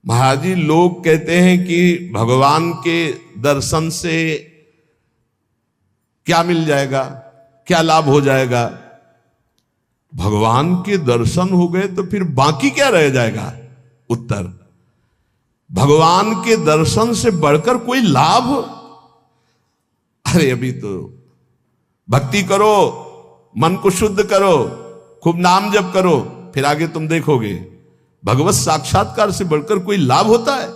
महाराज जी, लोग कहते हैं कि भगवान के दर्शन से क्या मिल जाएगा, क्या लाभ हो जाएगा। भगवान के दर्शन हो गए तो फिर बाकी क्या रह जाएगा। उत्तर, भगवान के दर्शन से बढ़कर कोई लाभ। अरे अभी तो भक्ति करो, मन को शुद्ध करो, खूब नाम जप करो, फिर आगे तुम देखोगे भगवत साक्षात्कार से बढ़कर कोई लाभ होता है।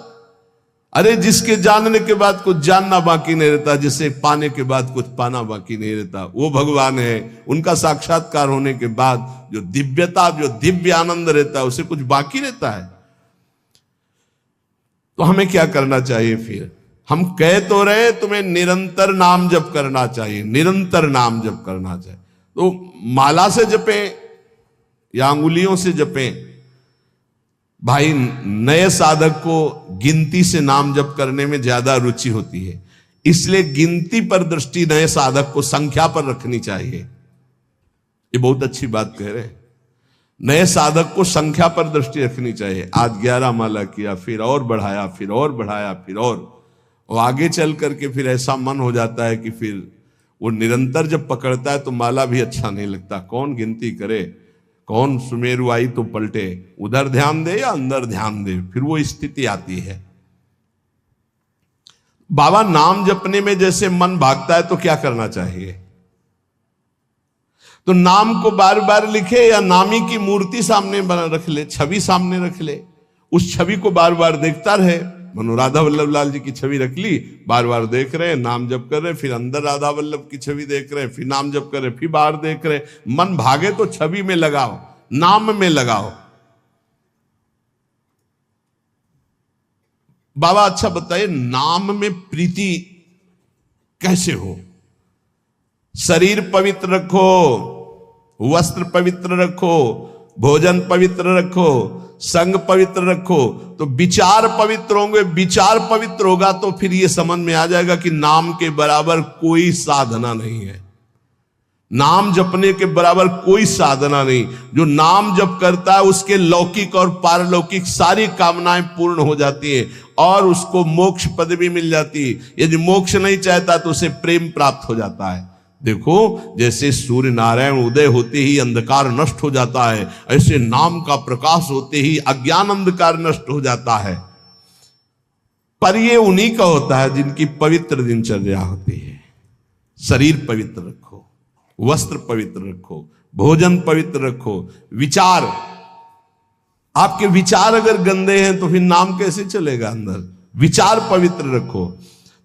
अरे जिसके जानने के बाद कुछ जानना बाकी नहीं रहता, जिसे पाने के बाद कुछ पाना बाकी नहीं रहता, वो भगवान है। उनका साक्षात्कार होने के बाद जो दिव्यता, जो दिव्य आनंद रहता है, उसे कुछ बाकी रहता है। तो हमें क्या करना चाहिए फिर। हम कह तो रहे तुम्हें निरंतर नाम जप करना चाहिए, निरंतर नाम जप करना चाहिए। तो माला से जपें या अंगुलियों से जपें। भाई, नए साधक को गिनती से नाम जप करने में ज्यादा रुचि होती है, इसलिए गिनती पर दृष्टि नए साधक को संख्या पर रखनी चाहिए। ये बहुत अच्छी बात कह रहे हैं। नए साधक को संख्या पर दृष्टि रखनी चाहिए। आज 11 माला किया, फिर और बढ़ाया, फिर और बढ़ाया, फिर और आगे चल करके फिर ऐसा मन हो जाता है कि फिर वो निरंतर जब पकड़ता है तो माला भी अच्छा नहीं लगता। कौन गिनती करे, कौन सुमेरु आई तो पलटे, उधर ध्यान दे या अंदर ध्यान दे, फिर वो स्थिति आती है। बाबा, नाम जपने में जैसे मन भागता है तो क्या करना चाहिए। तो नाम को बार बार लिखे या नामी की मूर्ति सामने बना रख ले, छवि सामने रख ले, उस छवि को बार बार देखता रहे। मनो राधा वल्लभ लाल जी की छवि रख ली, बार बार देख रहे हैं, नाम जप कर रहे हैं, फिर अंदर राधा वल्लभ की छवि देख रहे हैं, फिर नाम जप कर रहे हैं, फिर बाहर देख रहे हैं। मन भागे तो छवि में लगाओ, नाम में लगाओ। बाबा अच्छा बताइए, नाम में प्रीति कैसे हो। शरीर पवित्र रखो, वस्त्र पवित्र रखो, भोजन पवित्र रखो, संग पवित्र रखो, तो विचार पवित्र होंगे। विचार पवित्र होगा तो फिर ये समझ में आ जाएगा कि नाम के बराबर कोई साधना नहीं है। नाम जपने के बराबर कोई साधना नहीं। जो नाम जप करता है उसके लौकिक और पारलौकिक सारी कामनाएं पूर्ण हो जाती हैं और उसको मोक्ष पदवी मिल जाती है। यदि मोक्ष नहीं चाहता तो उसे प्रेम प्राप्त हो जाता है। देखो, जैसे सूर्य नारायण उदय होते ही अंधकार नष्ट हो जाता है, ऐसे नाम का प्रकाश होते ही अज्ञान अंधकार नष्ट हो जाता है। पर ये उन्हीं का होता है जिनकी पवित्र दिनचर्या होती है। शरीर पवित्र रखो, वस्त्र पवित्र रखो, भोजन पवित्र रखो, विचार। आपके विचार अगर गंदे हैं तो फिर नाम कैसे चलेगा अंदर। विचार पवित्र रखो।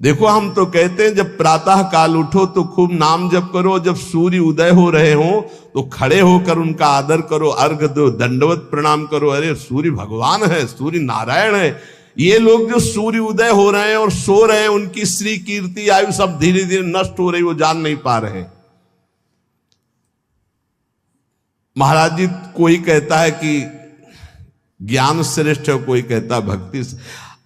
देखो, हम तो कहते हैं जब प्रातः काल उठो तो खूब नाम जप करो, जब सूर्य उदय हो रहे हो तो खड़े होकर उनका आदर करो, अर्घ दो, दंडवत प्रणाम करो। अरे सूर्य भगवान है, सूर्य नारायण है। ये लोग जो सूर्य उदय हो रहे हैं और सो रहे हैं, उनकी श्री कीर्ति आयु सब धीरे धीरे नष्ट हो रही, वो जान नहीं पा रहे। महाराज जी, कोई कहता है कि ज्ञान श्रेष्ठ है, कोई कहता है भक्ति।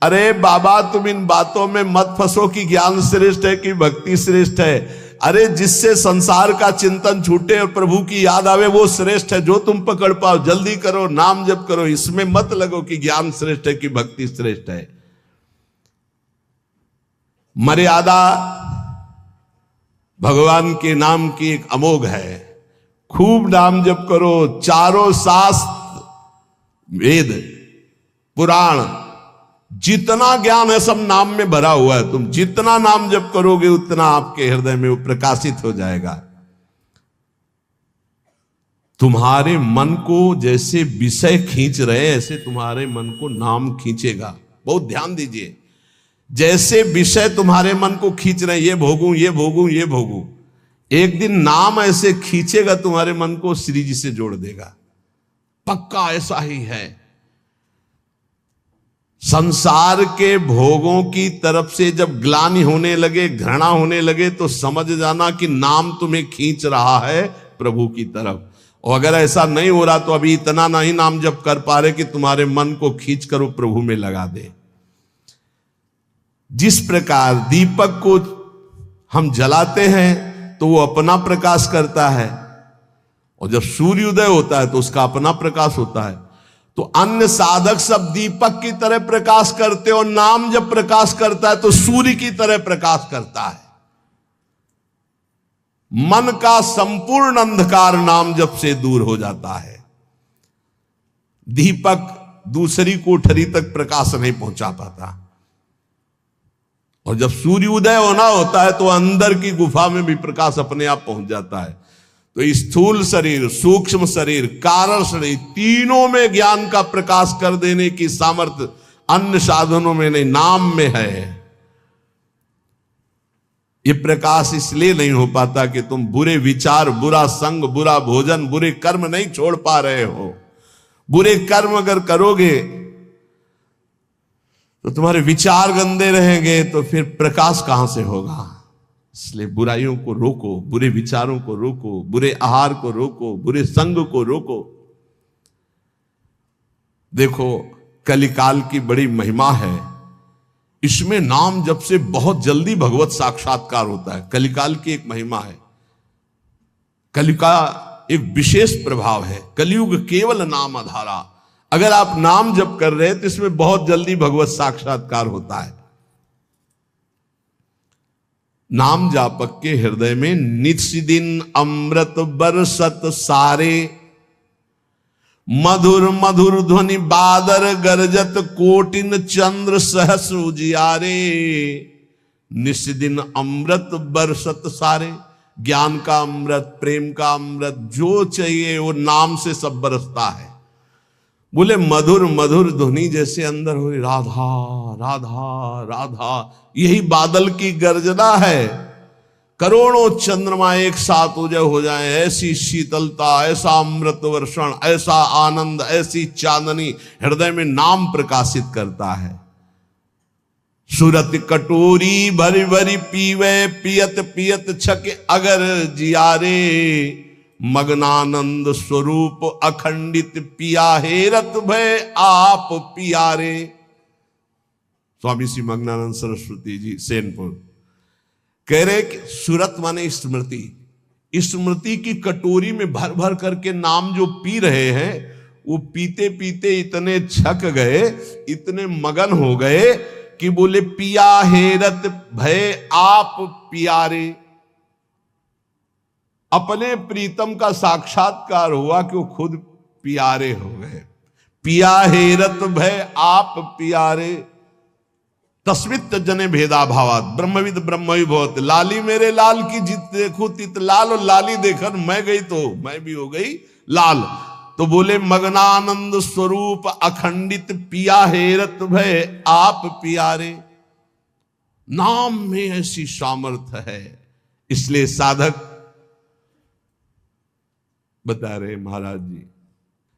अरे बाबा, तुम इन बातों में मत फंसो कि ज्ञान श्रेष्ठ है कि भक्ति श्रेष्ठ है। अरे जिससे संसार का चिंतन छूटे और प्रभु की याद आवे वो श्रेष्ठ है। जो तुम पकड़ पाओ जल्दी करो, नाम जप करो। इसमें मत लगो कि ज्ञान श्रेष्ठ है कि भक्ति श्रेष्ठ है। मर्यादा भगवान के नाम की एक अमोघ है। खूब नाम जप करो। चारों शास्त्र, वेद, पुराण, जितना ज्ञान है सब नाम में भरा हुआ है। तुम जितना नाम जप करोगे उतना आपके हृदय में वो प्रकाशित हो जाएगा। तुम्हारे मन को जैसे विषय खींच रहे ऐसे तुम्हारे मन को नाम खींचेगा। बहुत ध्यान दीजिए, जैसे विषय तुम्हारे मन को खींच रहे, ये भोगूं, ये भोगूं, ये भोगूं, एक दिन नाम ऐसे खींचेगा तुम्हारे मन को, श्री जी से जोड़ देगा। पक्का ऐसा ही है। संसार के भोगों की तरफ से जब ग्लानि होने लगे, घृणा होने लगे, तो समझ जाना कि नाम तुम्हें खींच रहा है प्रभु की तरफ। और अगर ऐसा नहीं हो रहा तो अभी इतना नहीं नाम जप कर पा रहे कि तुम्हारे मन को खींच कर वो प्रभु में लगा दे। जिस प्रकार दीपक को हम जलाते हैं तो वो अपना प्रकाश करता है, और जब सूर्योदय होता है तो उसका अपना प्रकाश होता है। तो अन्य साधक सब दीपक की तरह प्रकाश करते, और नाम जब प्रकाश करता है तो सूर्य की तरह प्रकाश करता है। मन का संपूर्ण अंधकार नाम जप से दूर हो जाता है। दीपक दूसरी कोठरी तक प्रकाश नहीं पहुंचा पाता, और जब सूर्य उदय होना होता है तो अंदर की गुफा में भी प्रकाश अपने आप पहुंच जाता है। तो स्थूल शरीर, सूक्ष्म शरीर, कारण शरीर, तीनों में ज्ञान का प्रकाश कर देने की सामर्थ्य अन्य साधनों में नहीं, नाम में है। ये प्रकाश इसलिए नहीं हो पाता कि तुम बुरे विचार, बुरा संग, बुरा भोजन, बुरे कर्म नहीं छोड़ पा रहे हो। बुरे कर्म अगर करोगे तो तुम्हारे विचार गंदे रहेंगे, तो फिर प्रकाश कहां से होगा। इसलिए बुराइयों को रोको, बुरे विचारों को रोको, बुरे आहार को रोको, बुरे संग को रोको। देखो, कलिकाल की बड़ी महिमा है, इसमें नाम जप से बहुत जल्दी भगवत साक्षात्कार होता है। कलिकाल की एक महिमा है, कलि का एक विशेष प्रभाव है। कलयुग केवल नाम आधारा। अगर आप नाम जप कर रहे हैं तो इसमें बहुत जल्दी भगवत साक्षात्कार होता है। नाम जापक के हृदय में नित्य दिन अमृत बरसत सारे, मधुर मधुर ध्वनि बादर गरजत, कोटिन चंद्र सहस उजियारे। नित्य दिन अमृत बरसत सारे, ज्ञान का अमृत, प्रेम का अमृत, जो चाहिए वो नाम से सब बरसता है। बोले मधुर मधुर ध्वनि जैसे अंदर हो, राधा राधा राधा, यही बादल की गर्जना है। करोड़ों चंद्रमा एक साथ उदय हो जाए, ऐसी शीतलता, ऐसा अमृत वर्षण, ऐसा आनंद, ऐसी चांदनी हृदय में नाम प्रकाशित करता है। सुरत कटोरी भरी भरी पीवे, पियत पियत छक अगर जियारे। मग्नानंद स्वरूप अखंडित पिया हेरत भय आप पियारे। स्वामी श्री मग्नानंद सरस्वती जी सेनपुर कह रहे कि सुरत माने स्मृति, स्मृति की कटोरी में भर भर करके नाम जो पी रहे हैं, वो पीते पीते इतने छक गए, इतने मगन हो गए कि बोले पिया हेरत भय आप पियारे। अपने प्रीतम का साक्षात्कार हुआ कि वो खुद प्यारे हो गए। पिया हेरत भय आप प्यारे, तस्मित जने भेदा भावात, ब्रह्मविद ब्रह्मवि भवत। लाली मेरे लाल की जित देखो तित लाल, और लाली देखकर मैं गई तो मैं भी हो गई लाल। तो बोले मग्नानंद स्वरूप अखंडित पिया हेरत भय आप प्यारे। नाम में ऐसी सामर्थ्य है, इसलिए साधक बता रहे महाराज जी,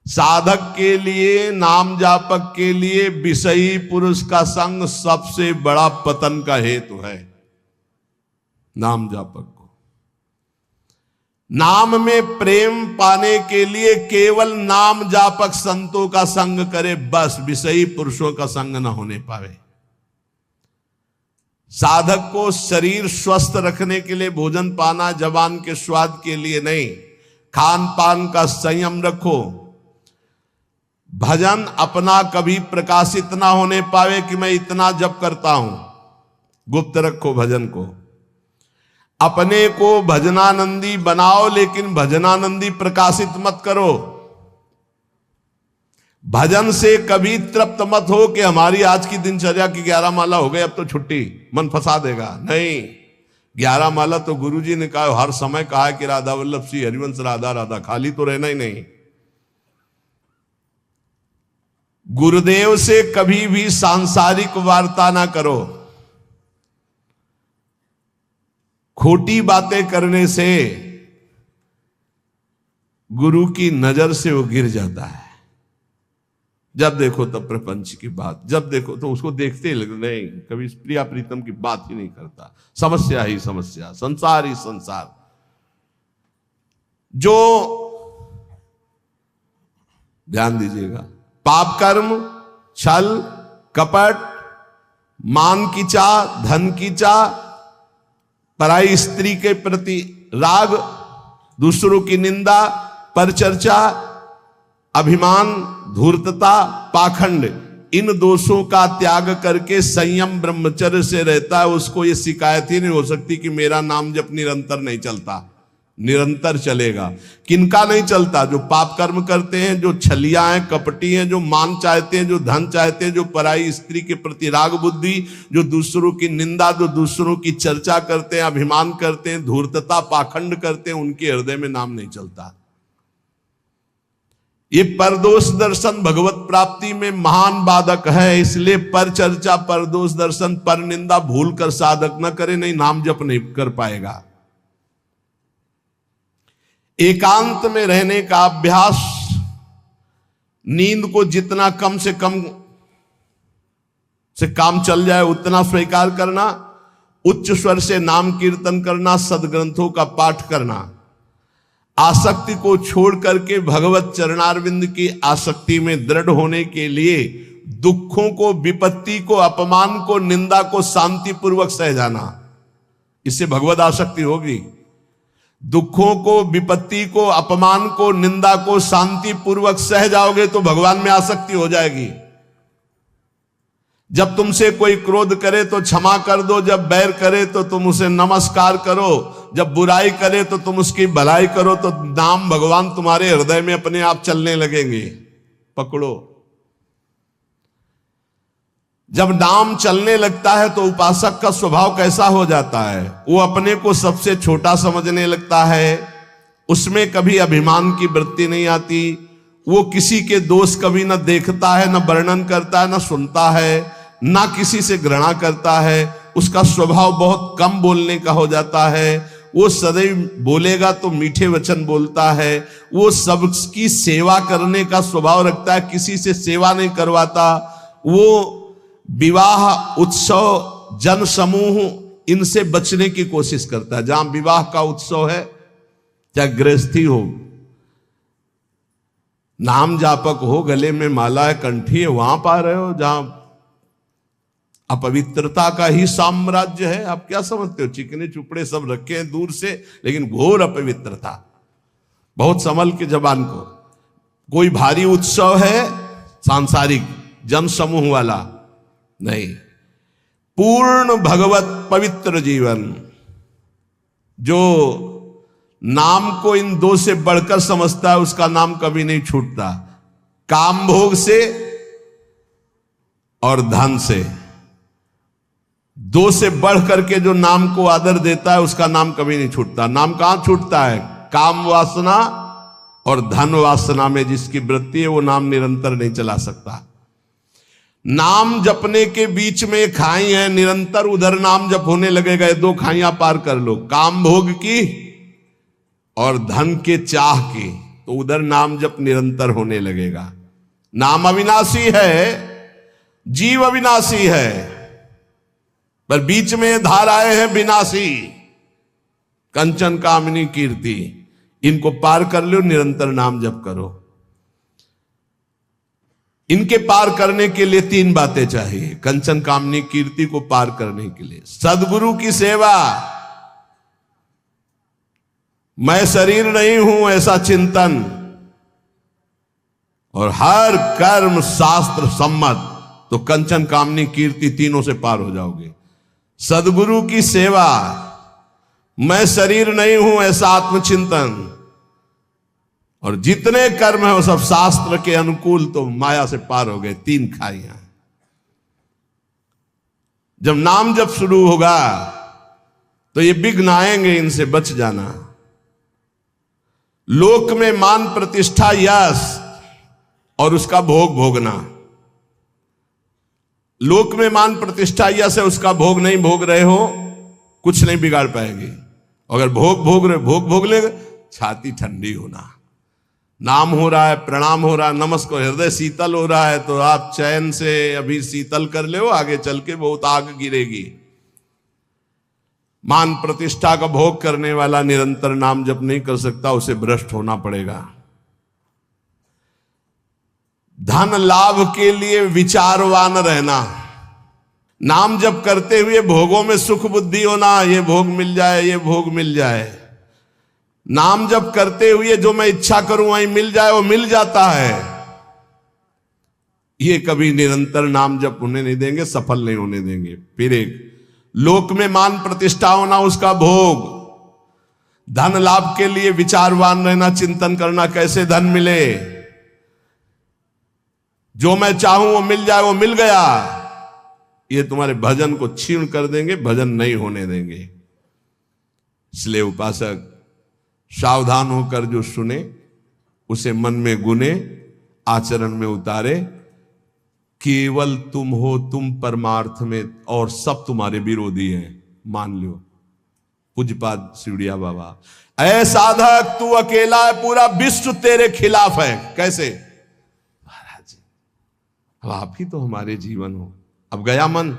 साधक के लिए, नाम जापक के लिए विषयी पुरुष का संग सबसे बड़ा पतन का हेतु है। नाम जापक को नाम में प्रेम पाने के लिए केवल नाम जापक संतों का संग करे, बस विषयी पुरुषों का संग न होने पावे। साधक को शरीर स्वस्थ रखने के लिए भोजन पाना जबान के स्वाद के लिए नहीं, खान पान का संयम रखो। भजन अपना कभी प्रकाशित ना होने पावे कि मैं इतना जप करता हूं, गुप्त रखो भजन को। अपने को भजनानंदी बनाओ, लेकिन भजनानंदी प्रकाशित मत करो। भजन से कभी तृप्त मत हो कि हमारी आज की दिनचर्या की 11 माला हो गई, अब तो छुट्टी, मन फंसा देगा। नहीं, 11 माला तो गुरुजी ने कहा, हर समय कहा है कि राधा वल्लभ श्री हरिवंश राधा राधा, खाली तो रहना ही नहीं। गुरुदेव से कभी भी सांसारिक वार्ता ना करो। खोटी बातें करने से गुरु की नजर से वो गिर जाता है। जब देखो तब प्रपंच की बात, जब देखो तो उसको देखते ही लगता नहीं, कभी प्रिया प्रीतम की बात ही नहीं करता। समस्या ही समस्या, संसार ही संसार। जो ध्यान दीजिएगा, पाप कर्म, छल, कपट, मान की चाह, धन की चाह, पराई स्त्री के प्रति राग, दूसरों की निंदा, परचर्चा, अभिमान, धूर्तता, पाखंड, इन दोषों का त्याग करके संयम ब्रह्मचर्य से रहता है, उसको ये शिकायत ही नहीं हो सकती कि मेरा नाम जप निरंतर नहीं चलता। निरंतर चलेगा। किनका नहीं चलता? जो पाप कर्म करते हैं, जो छलिया हैं, कपटी हैं, जो मान चाहते हैं, जो धन चाहते हैं, जो पराई स्त्री के प्रति राग बुद्धि, जो दूसरों की निंदा, जो दूसरों की चर्चा करते हैं, अभिमान करते हैं, धूर्तता, पाखंड करते हैं, उनके हृदय में नाम नहीं चलता। ये परदोष दर्शन भगवत प्राप्ति में महान बाधक है। इसलिए पर चर्चा, परदोष दर्शन, पर निंदा भूल कर साधक न करे, नहीं नाम जप नहीं कर पाएगा। एकांत में रहने का अभ्यास, नींद को जितना कम से कम से काम चल जाए उतना स्वीकार करना, उच्च स्वर से नाम कीर्तन करना, सदग्रंथों का पाठ करना, आसक्ति को छोड़ करके भगवत चरणारविंद की आसक्ति में दृढ़ होने के लिए दुखों को, विपत्ति को, अपमान को, निंदा को शांतिपूर्वक सह जाना, इससे भगवत आसक्ति होगी। दुखों को, विपत्ति को, अपमान को, निंदा को शांतिपूर्वक सह जाओगे तो भगवान में आसक्ति हो जाएगी। जब तुमसे कोई क्रोध करे तो क्षमा कर दो, जब बैर करे तो तुम उसे नमस्कार करो, जब बुराई करे तो तुम उसकी भलाई करो, तो नाम भगवान तुम्हारे हृदय में अपने आप चलने लगेंगे। पकड़ो। जब नाम चलने लगता है तो उपासक का स्वभाव कैसा हो जाता है? वो अपने को सबसे छोटा समझने लगता है, उसमें कभी अभिमान की वृत्ति नहीं आती, वो किसी के दोष कभी न देखता है, न वर्णन करता है, न सुनता है, ना किसी से घृणा करता है। उसका स्वभाव बहुत कम बोलने का हो जाता है। वो सदैव बोलेगा तो मीठे वचन बोलता है। वो सबकी सेवा करने का स्वभाव रखता है, किसी से सेवा नहीं करवाता। वो विवाह, उत्सव, जन समूह, इनसे बचने की कोशिश करता है। जहां विवाह का उत्सव है, चाहे गृहस्थी हो, नाम जापक हो, गले में माला है, कंठी है, वहां पा रहे हो जहां अपवित्रता का ही साम्राज्य है। आप क्या समझते हो? चिकने चुपड़े सब रखे हैं दूर से, लेकिन घोर अपवित्रता। बहुत संभल के जबान को। कोई भारी उत्सव है सांसारिक, जन समूह वाला नहीं, पूर्ण भगवत पवित्र जीवन। जो नाम को इन दो से बढ़कर समझता है, उसका नाम कभी नहीं छूटता। काम भोग से और धन से, दो से बढ़ करके जो नाम को आदर देता है, उसका नाम कभी नहीं छूटता। नाम कहां छूटता है? काम वासना और धन वासना में जिसकी वृत्ति है, वो नाम निरंतर नहीं चला सकता। नाम जपने के बीच में खाई है, निरंतर उधर नाम जप होने लगेगा। दो खाइयां पार कर लो, काम भोग की और धन के चाह की, तो उधर नाम जप निरंतर होने लगेगा। नाम अविनाशी है, जीव अविनाशी है, पर बीच में धाराएं हैं विनाशी। कंचन, कामिनी, कीर्ति, इनको पार कर लो, निरंतर नाम जप करो। इनके पार करने के लिए तीन बातें चाहिए। कंचन, कामनी, कीर्ति को पार करने के लिए सदगुरु की सेवा, मैं शरीर नहीं हूं ऐसा चिंतन, और हर कर्म शास्त्र सम्मत, तो कंचन, कामनी, कीर्ति तीनों से पार हो जाओगे। सदगुरु की सेवा, मैं शरीर नहीं हूं ऐसा आत्मचिंतन, और जितने कर्म है वो सब शास्त्र के अनुकूल, तो माया से पार हो गए। तीन खाइयां। जब नाम जब शुरू होगा तो ये विघ्न आएंगे, इनसे बच जाना। लोक में मान, प्रतिष्ठा, यश और उसका भोग भोगना। लोक में मान, प्रतिष्ठा, यश है, उसका भोग नहीं भोग रहे हो, कुछ नहीं बिगाड़ पाएगी। अगर भोग भोग रहे, भोग भोग ले, छाती ठंडी होना। नाम हो रहा है, प्रणाम हो रहा है, नमस्कार, हृदय शीतल हो रहा है, तो आप चैन से अभी शीतल कर ले, आगे चल के बहुत आग गिरेगी। मान प्रतिष्ठा का भोग करने वाला निरंतर नाम जप नहीं कर सकता, उसे भ्रष्ट होना पड़ेगा। धन लाभ के लिए विचारवान रहना, नाम जप करते हुए भोगों में सुख बुद्धि होना, ये भोग मिल जाए, ये भोग मिल जाए। नाम जप करते हुए जो मैं इच्छा करूं वहीं मिल जाए, वो मिल जाता है। ये कभी निरंतर नाम जप होने नहीं देंगे, सफल नहीं होने देंगे। फिर एक लोक में मान प्रतिष्ठा होना, उसका भोग। धन लाभ के लिए विचारवान रहना, चिंतन करना कैसे धन मिले। जो मैं चाहूं वो मिल जाए, वो मिल गया, ये तुम्हारे भजन को क्षीण कर देंगे, भजन नहीं होने देंगे। इसलिए उपासक सावधान होकर जो सुने उसे मन में गुने, आचरण में उतारे। केवल तुम हो, तुम परमार्थ में, और सब तुम्हारे विरोधी हैं, मान लो। पूज्यपाद शिवड़िया बाबा, ऐ साधक तू अकेला है, पूरा विश्व तेरे खिलाफ है। कैसे महाराज, अब आप ही तो हमारे जीवन हो। अब गया मन,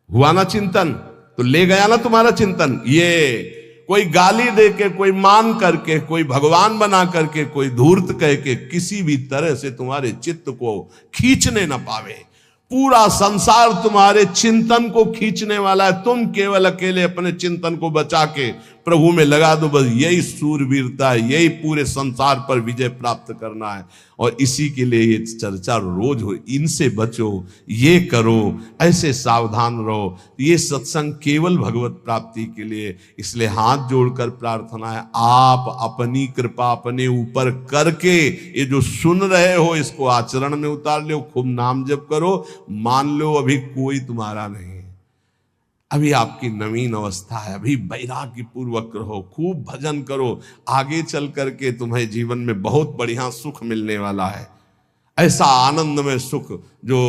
हुआ ना चिंतन, तो ले गया ना तुम्हारा चिंतन। ये कोई गाली दे के, कोई मान करके, कोई भगवान बना करके, कोई धूर्त कह के किसी भी तरह से तुम्हारे चित्त को खींचने ना पावे। पूरा संसार तुम्हारे चिंतन को खींचने वाला है। तुम केवल अकेले अपने चिंतन को बचा के प्रभु में लगा दो, बस यही सूरवीरता है, यही पूरे संसार पर विजय प्राप्त करना है। और इसी के लिए ये चर्चा रोज हो, इनसे बचो, ये करो, ऐसे सावधान रहो। ये सत्संग केवल भगवत प्राप्ति के लिए। इसलिए हाथ जोड़कर प्रार्थना है, आप अपनी कृपा अपने ऊपर करके ये जो सुन रहे हो इसको आचरण में उतार लो। खूब नाम जप करो। मान लो अभी कोई तुम्हारा नहीं, अभी आपकी नवीन अवस्था है, अभी वैराग्य पूर्वक रहो, खूब भजन करो। आगे चल करके तुम्हें जीवन में बहुत बढ़िया सुख मिलने वाला है। ऐसा आनंद में सुख जो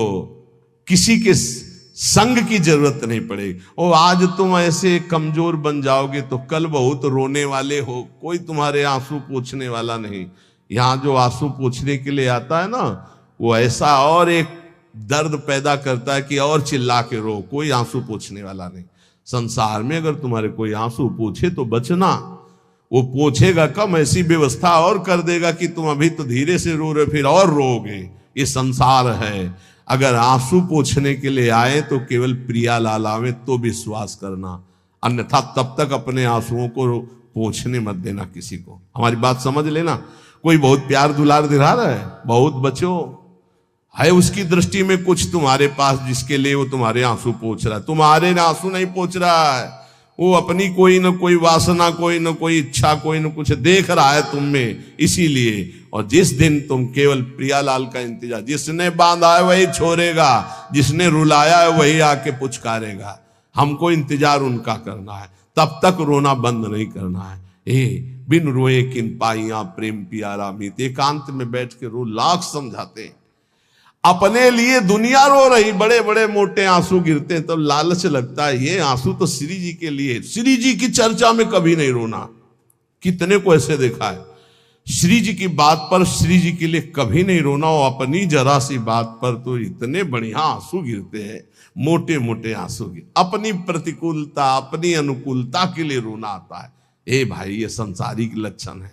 किसी के संग की जरूरत नहीं पड़ेगी। और आज तुम ऐसे कमजोर बन जाओगे तो कल बहुत रोने वाले हो, कोई तुम्हारे आंसू पोंछने वाला नहीं। यहां जो आंसू पोंछने के लिए आता है ना, वो ऐसा और एक दर्द पैदा करता है कि और चिल्ला के रो, कोई आंसू पोंछने वाला नहीं। संसार में अगर तुम्हारे कोई आंसू पोंछे तो बचना, वो पोंछेगा कम, ऐसी व्यवस्था और कर देगा कि तुम अभी तो धीरे से रो रहे, फिर और रोगे। ये संसार है। अगर आंसू पोंछने के लिए आए तो केवल प्रियालाल आवे तो विश्वास करना, अन्यथा तब तक अपने आंसुओं को पोंछने मत देना किसी को। हमारी बात समझ लेना। कोई बहुत प्यार दुलार दिला रहा है, बहुत बचो, है उसकी दृष्टि में कुछ तुम्हारे पास जिसके लिए वो तुम्हारे आंसू पोंछ रहा है। तुम्हारे आंसू नहीं पोंछ रहा है, वो अपनी कोई न कोई वासना, कोई न कोई इच्छा, कोई न कुछ देख रहा है तुम में, इसीलिए। और जिस दिन तुम केवल प्रियालाल का इंतजार, जिसने बांधा है वही छोड़ेगा, जिसने रुलाया है वही आके पुचकारेगा। हमको इंतजार उनका करना है, तब तक रोना बंद नहीं करना है। बिन रोए किन पाइया प्रेम प्यारा मीत, एकांत में बैठ के रो, लाख समझाते हैं। अपने लिए दुनिया रो रही, बड़े बड़े मोटे आंसू गिरते हैं, तब लालच लगता है ये आंसू तो श्री जी के लिए। श्री जी की चर्चा में कभी नहीं रोना। कितने को ऐसे देखा है, श्री जी की बात पर श्री जी के लिए कभी नहीं रोना, और अपनी जरा सी बात पर तो इतने बढ़िया आंसू गिरते हैं, मोटे मोटे आंसू गिर। अपनी प्रतिकूलता, अपनी अनुकूलता के लिए रोना आता है। ए भाई, ये संसारिक लक्षण है।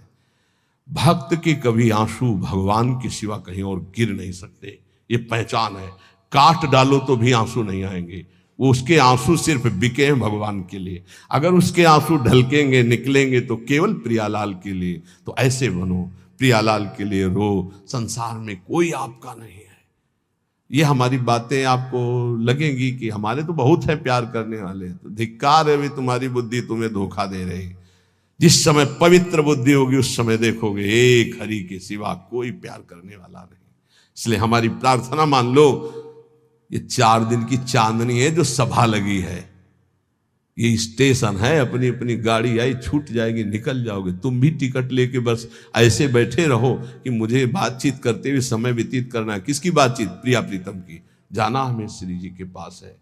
भक्त के कभी आंसू भगवान के सिवा कहीं और गिर नहीं सकते, ये पहचान है। काट डालो तो भी आंसू नहीं आएंगे, वो उसके आंसू सिर्फ बिके हैं भगवान के लिए। अगर उसके आंसू ढलकेंगे, निकलेंगे तो केवल प्रियालाल के लिए। तो ऐसे बनो, प्रियालाल के लिए रो। संसार में कोई आपका नहीं है। ये हमारी बातें आपको लगेंगी कि हमारे तो बहुत है प्यार करने वाले, तो धिक्कार है भी तुम्हारी बुद्धि तुम्हें धोखा दे रही। जिस समय पवित्र बुद्धि होगी उस समय देखोगे एक हरि के सिवा कोई प्यार करने वाला नहीं। इसलिए हमारी प्रार्थना मान लो, ये 4 दिन की चांदनी है जो सभा लगी है, ये स्टेशन है। अपनी अपनी गाड़ी आई, छूट जाएगी, निकल जाओगे। तुम भी टिकट लेके बस ऐसे बैठे रहो कि मुझे बातचीत करते हुए समय व्यतीत करना है। किसकी बातचीत? प्रिया प्रीतम की। जाना हमें श्री जी के पास है।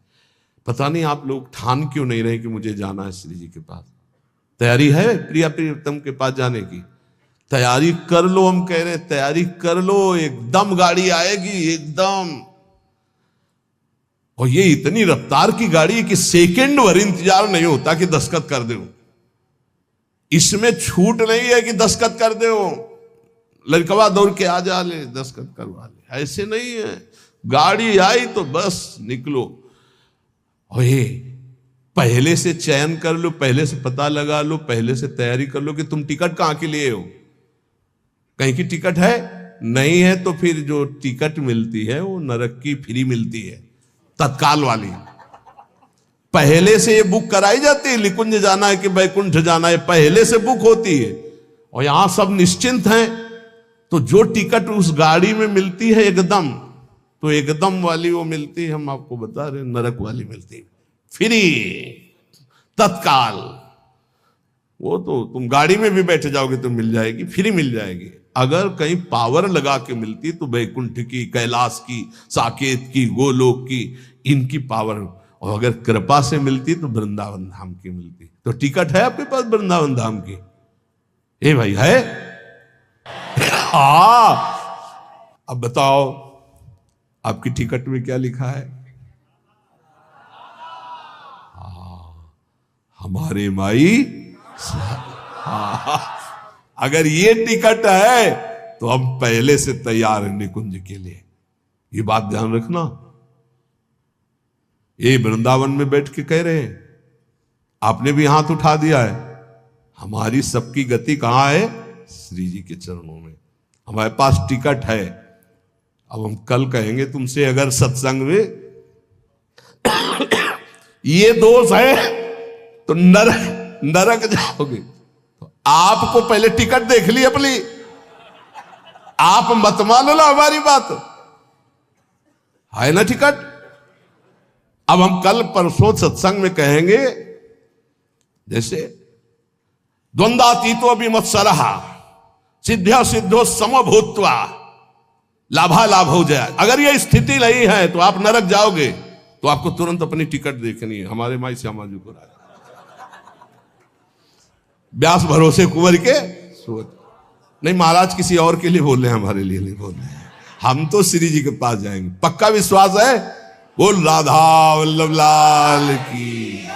पता नहीं आप लोग ठान क्यों नहीं रहे कि मुझे जाना है श्री जी के पास। तैयारी है प्रिया प्रीतम के पास जाने की? तैयारी कर लो। हम कह रहे हैं तैयारी कर लो, एकदम गाड़ी आएगी, एकदम। और ये इतनी रफ्तार की गाड़ी है कि सेकंड भर इंतजार नहीं होता कि दस्तखत कर दो। इसमें छूट नहीं है कि दस्तखत कर दो, लड़कवा दौड़ के आ जा ले, दस्तखत करवा ले, ऐसे नहीं है। गाड़ी आई तो बस निकलो। और पहले से चयन कर लो, पहले से पता लगा लो, पहले से तैयारी कर लो कि तुम टिकट कहां के लिए हो। कहीं की टिकट है नहीं है तो फिर जो टिकट मिलती है वो नरक की फ्री मिलती है, तत्काल वाली। पहले से ये बुक कराई जाती है, निकुंज जाना है कि वैकुंठ जाना है, पहले से बुक होती है। और यहां सब निश्चिंत हैं, तो जो टिकट उस गाड़ी में मिलती है एकदम, तो एकदम वाली वो मिलती है, हम आपको बता रहे नरक वाली मिलती है फ्री, तत्काल। वो तो तुम गाड़ी में भी बैठ जाओगे तो मिल जाएगी, फ्री मिल जाएगी। अगर कहीं पावर लगा के मिलती तो वैकुंठ की, कैलाश की, साकेत की, गोलोक की, इनकी पावर। और अगर कृपा से मिलती तो वृंदावन धाम की मिलती। तो टिकट है आपके पास वृंदावन धाम की? ए भाई है? हाँ। अब बताओ आपकी टिकट में क्या लिखा है? हमारे माई। हाँ। अगर ये टिकट है तो हम पहले से तैयार हैं निकुंज के लिए। ये बात ध्यान रखना। ये वृंदावन में बैठ के कह रहे हैं, आपने भी हाथ उठा दिया है। हमारी सबकी गति कहां है? श्री जी के चरणों में। हमारे पास टिकट है। अब हम कल कहेंगे तुमसे, अगर सत्संग में ये दोष है तो नरक जाओगे। तो आपको पहले टिकट देख ली अपनी, आप मत मान लो हमारी बात, है ना टिकट। अब हम कल परसों सत्संग में कहेंगे, जैसे द्वंद्वातीतो विमत्सरः सिद्ध्या सिद्धो समभूत्वा लाभालाभ हो जाए। अगर ये स्थिति नहीं है तो आप नरक जाओगे। तो आपको तुरंत अपनी टिकट देखनी है। हमारे माई श्यामा जी को राजा व्यास भरोसे कुंवर के सोच। नहीं, महाराज किसी और के लिए बोल रहे हैं, हमारे लिए नहीं बोल रहे हैं। हम तो श्री जी के पास जाएंगे, पक्का विश्वास है। बोल राधा वल्लभ लाल की।